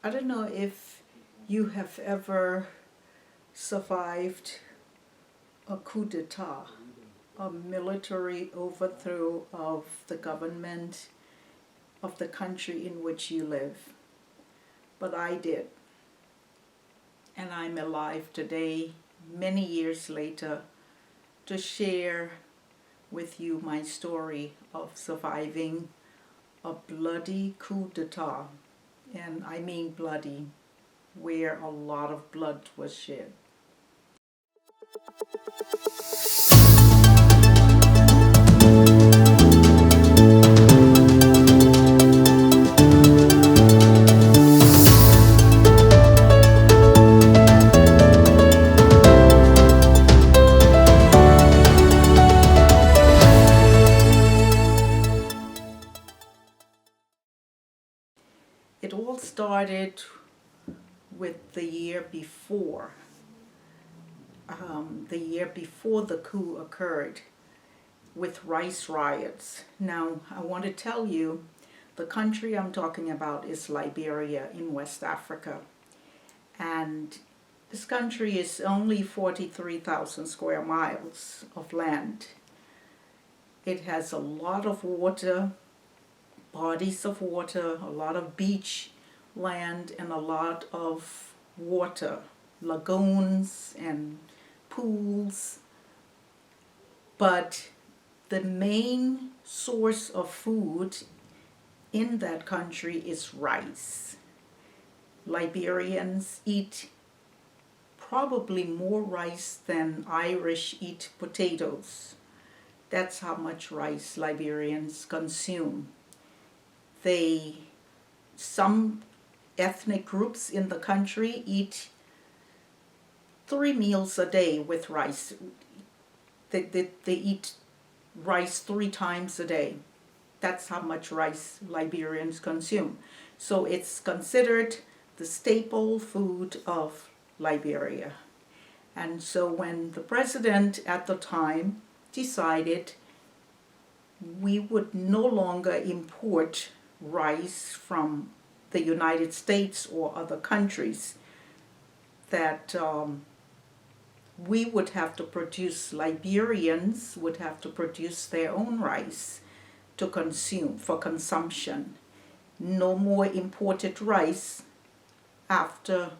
I don't know if you have ever survived a coup d'etat, a military overthrow of the government of the country in which you live. But I did. And I'm alive today, many years later, to share with you my story of surviving a bloody coup d'etat. And I mean bloody, where a lot of blood was shed. It all started with the year before the coup occurred, with rice riots. Now, I want to tell you, the country I'm talking about is Liberia in West Africa. And this country is only 43,000 square miles of land. It has a lot of water, bodies of water, a lot of beach land, and a lot of water, lagoons and pools. But the main source of food in that country is rice. Liberians eat probably more rice than Irish eat potatoes. That's how much rice Liberians consume. Some ethnic groups in the country eat 3 meals a day with rice. They eat rice 3 times a day. That's how much rice Liberians consume. So it's considered the staple food of Liberia. And so when the president at the time decided we would no longer import rice from the United States or other countries, that Liberians would have to produce their own rice to consume, for consumption. No more imported rice after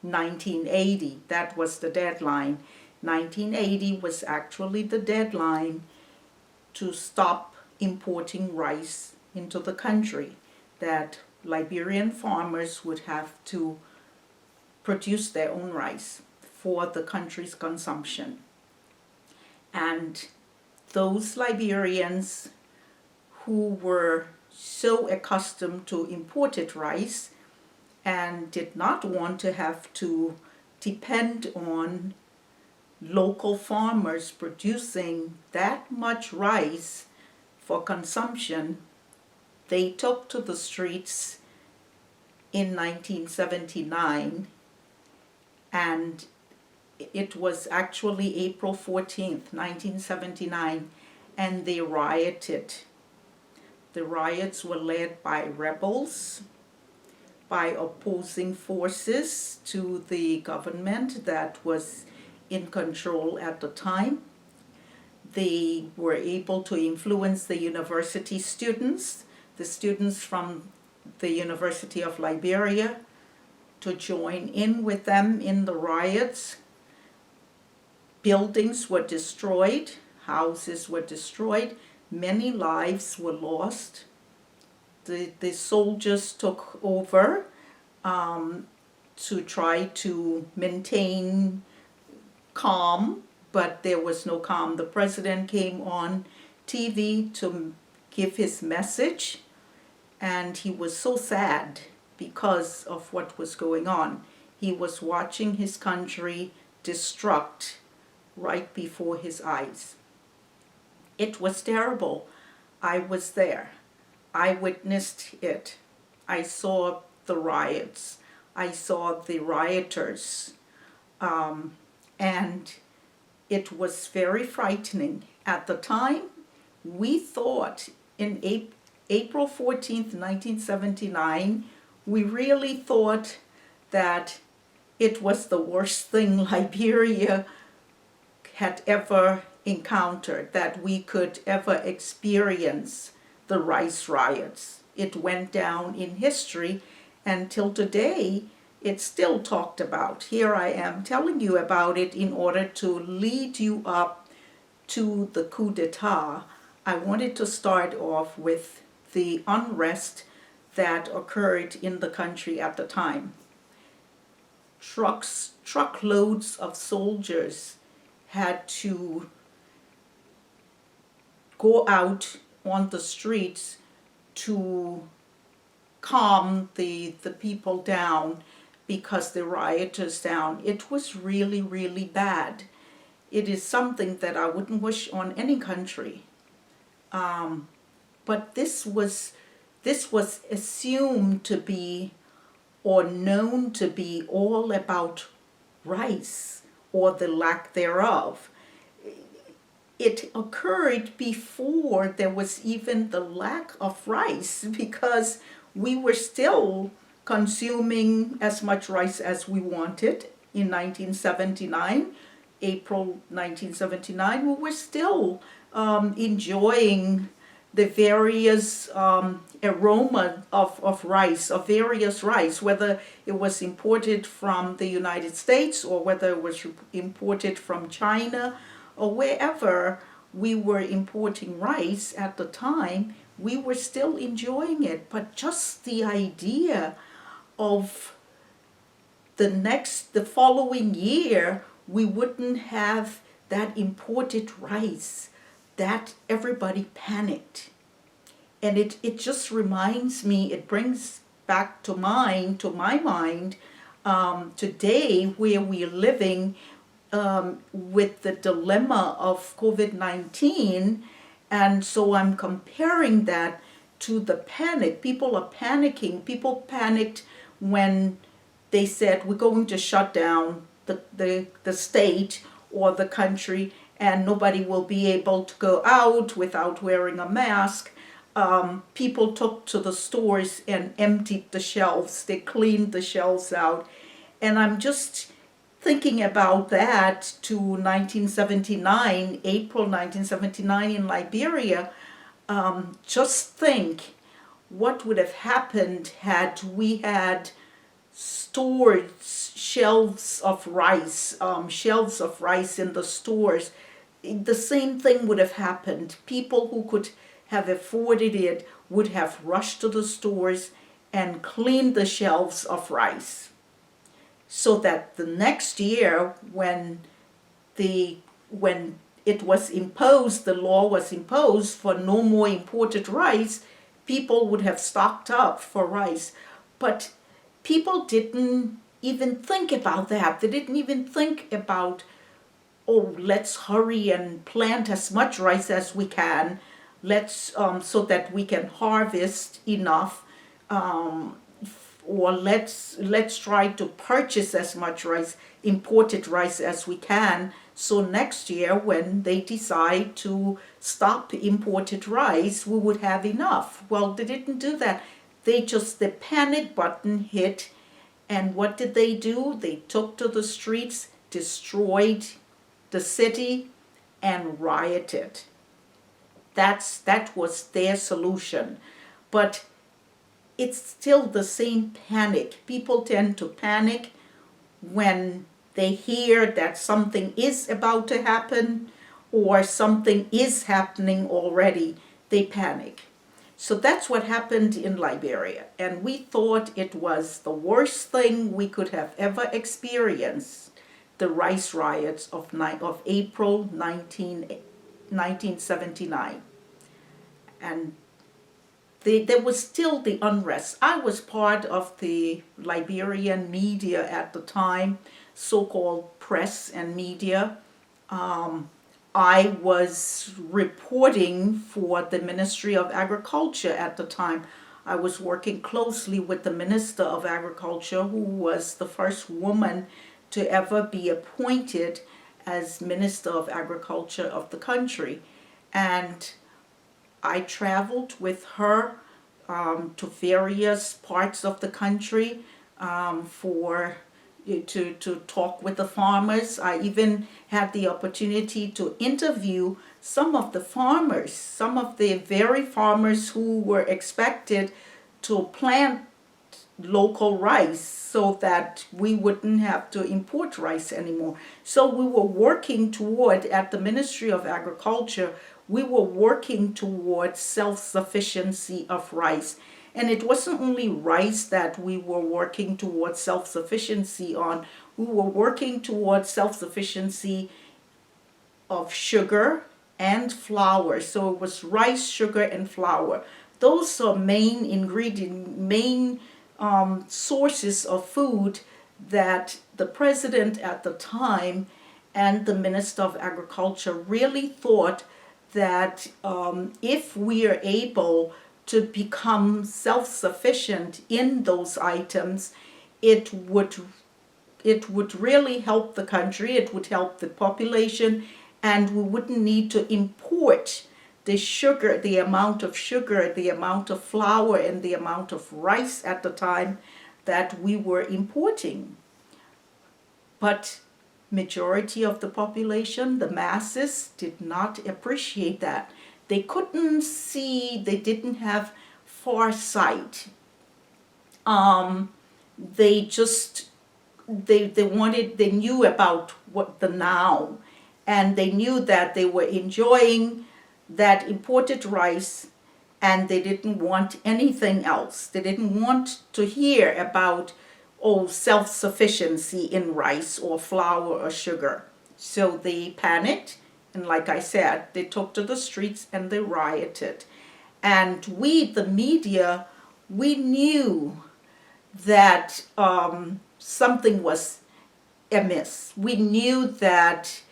1980. That was the deadline. 1980 was actually the deadline to stop importing rice into the country, that Liberian farmers would have to produce their own rice for the country's consumption. And those Liberians who were so accustomed to imported rice and did not want to have to depend on local farmers producing that much rice for consumption, they took to the streets in 1979, and it was actually April 14th, 1979, and they rioted. The riots were led by rebels, by opposing forces to the government that was in control at the time. They were able to influence the university students, the students from the University of Liberia, to join in with them in the riots. Buildings were destroyed, houses were destroyed, many lives were lost. The soldiers took over to try to maintain calm, but there was no calm. The president came on TV to give his message, and he was so sad because of what was going on. He was watching his country destruct right before his eyes. It was terrible. I was there. I witnessed it. I saw the riots. I saw the rioters. And it was very frightening. At the time, we thought in April 14th, 1979, we really thought that it was the worst thing Liberia had ever encountered, that we could ever experience the rice riots. It went down in history, and till today it's still talked about. Here I am telling you about it in order to lead you up to the coup d'etat. I wanted to start off with the unrest that occurred in the country at the time. Truckloads of soldiers had to go out on the streets to calm the people down because the rioters down. It was really, really bad. It is something that I wouldn't wish on any country. But this was assumed to be, or known to be, all about rice or the lack thereof. It occurred before there was even the lack of rice, because we were still consuming as much rice as we wanted in 1979, April 1979. We were still enjoying the various aroma of rice, of various rice, whether it was imported from the United States or whether it was imported from China or wherever we were importing rice at the time. We were still enjoying it. But just the idea of the following year, we wouldn't have that imported rice, that everybody panicked. And it just reminds me, it brings back to my mind, today, where we're living with the dilemma of COVID-19. And so I'm comparing that to the panic. People are panicking. People panicked when they said we're going to shut down the state or the country, and nobody will be able to go out without wearing a mask. People took to the stores and emptied the shelves. They cleaned the shelves out. And I'm just thinking about that to 1979, April 1979 in Liberia. Just think what would have happened had we had stored shelves of rice in the stores. The same thing would have happened. People who could have afforded it would have rushed to the stores and cleaned the shelves of rice, so that the next year when it was imposed, the law was imposed for no more imported rice, people would have stocked up for rice. But people didn't even think about that. They didn't even think about, oh, let's hurry and plant as much rice as we can. Let's so that we can harvest enough, or let's try to purchase as much rice, imported rice, as we can. So next year, when they decide to stop imported rice, we would have enough. Well, they didn't do that. The panic button hit, and what did they do? They took to the streets, destroyed the city, and rioted. That was their solution. But it's still the same panic. People tend to panic when they hear that something is about to happen or something is happening already. They panic. So that's what happened in Liberia. And we thought it was the worst thing we could have ever experienced, the rice riots of April 1979. And there was still the unrest. I was part of the Liberian media at the time, so-called press and media. I was reporting for the Ministry of Agriculture at the time. I was working closely with the Minister of Agriculture, who was the first woman to ever be appointed as Minister of Agriculture of the country. And I traveled with her to various parts of the country to talk with the farmers. I even had the opportunity to interview some of the farmers, some of the very farmers who were expected to plant local rice so that we wouldn't have to import rice anymore. So we were working toward, at the Ministry of Agriculture, we were working towards self-sufficiency of rice. And it wasn't only rice that we were working towards self-sufficiency on. We were working towards self-sufficiency of sugar and flour. So it was rice, sugar, and flour. Those are main ingredient, main sources of food that the president at the time and the Minister of Agriculture really thought that if we are able to become self-sufficient in those items, it would really help the country, it would help the population, and we wouldn't need to import the sugar, the amount of sugar, the amount of flour, and the amount of rice at the time that we were importing. But majority of the population, the masses, did not appreciate that. They couldn't see, they didn't have foresight. They knew about what the now, and they knew that they were enjoying that imported rice, and they didn't want anything else. They didn't want to hear about self-sufficiency in rice or flour or sugar. So they panicked, and like I said, they took to the streets and they rioted. And we, the media, we knew that something was amiss. We knew that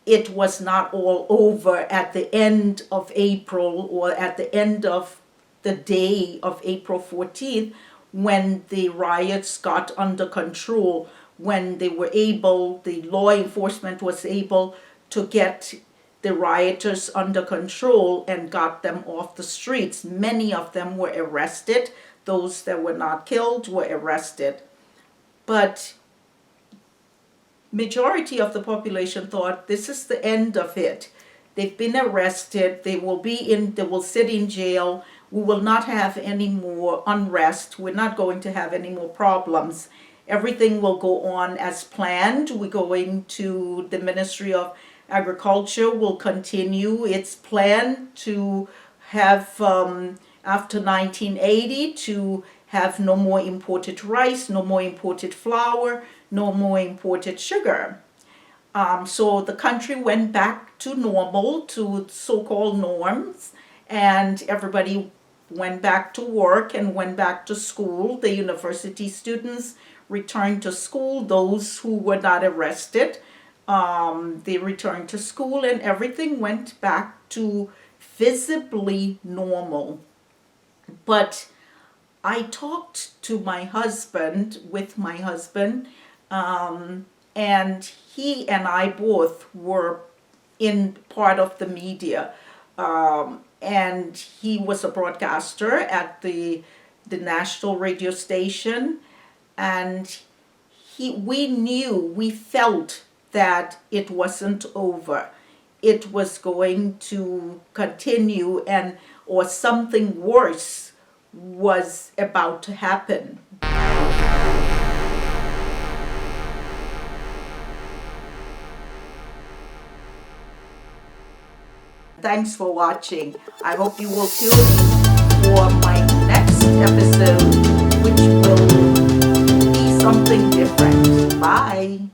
it was not all over at the end of April or at the end of the day of April 14th, when the riots got under control, when the law enforcement was able to get the rioters under control and got them off the streets. Many of them were arrested. Those that were not killed were arrested. But majority of the population thought this is the end of it. They've been arrested. They will sit in jail. We will not have any more unrest. We're not going to have any more problems. Everything will go on as planned. We're going to the Ministry of Agriculture will continue its plan to have, after 1980, to have no more imported rice, no more imported flour, no more imported sugar. So the country went back to normal, to so-called norms, and everybody went back to work and went back to school. The university students returned to school. Those who were not arrested, they returned to school, and everything went back to visibly normal. But I talked to my husband, and he and I both were in part of the media. And he was a broadcaster at the national radio station, and we felt that it wasn't over. It was going to continue, or something worse was about to happen. Thanks for watching. I hope you will tune in for my next episode, which will be something different. Bye.